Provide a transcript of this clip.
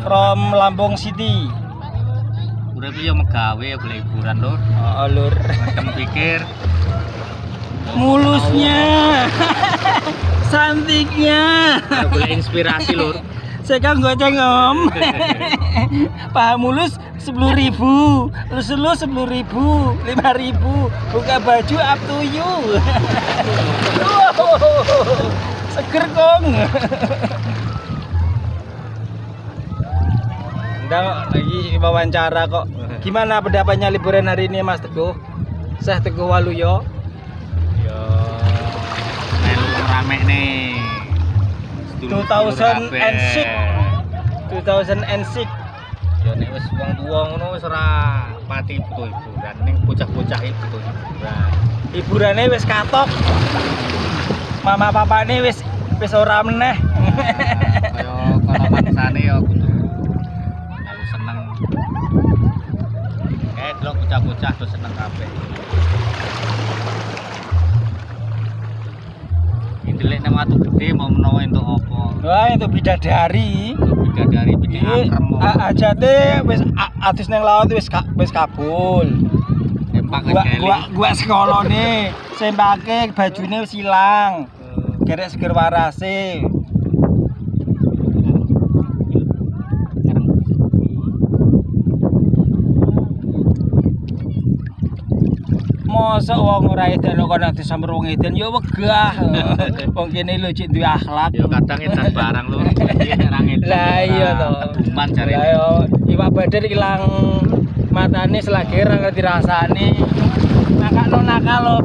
from Lampung City. Urip yo megawe ya golek hiburan lur. Oh, lur. Kamu pikir Mulusnya. Cantiknya. golek inspirasi lur. Sekarang goceng om. Paha mulus 10.000, lu 10.000, 5.000, buka baju up to you. Seger kong. Udah lagi wawancara kok. Gimana pendapatnya liburan hari ini Mas Teguh? Saya Teguh Waluyo. Yo melu rame nih. 2006. Ya nek wis wong tuwa ngono wis ora pati butuh hiburan, ning bocah-bocah iki butuh hiburan. Hiburane wis katok. Mama papane wis ora meneh. Kaya kono mangsane ya kudu melu seneng. Delok bocah-bocah tuh seneng kabeh. Indelek nang watu gede mau menawa entuk apa? Wah, itu bidadari. Bidadari akrem. Ajate wis atus nang laut wis kabul. Empak Gua sekolone sempake bajune wis ilang. Gerek seger warase. Mosok wong ora edan kono disamper wong edan ya wegah. Wong kene lho cek duwe akhlak. Ya kadang edan barang lho. Ora ngedan. Lah iya to. Duman jare. Lah yo iwak bader ilang matane selagir ora ngerti rasane. Nakal lo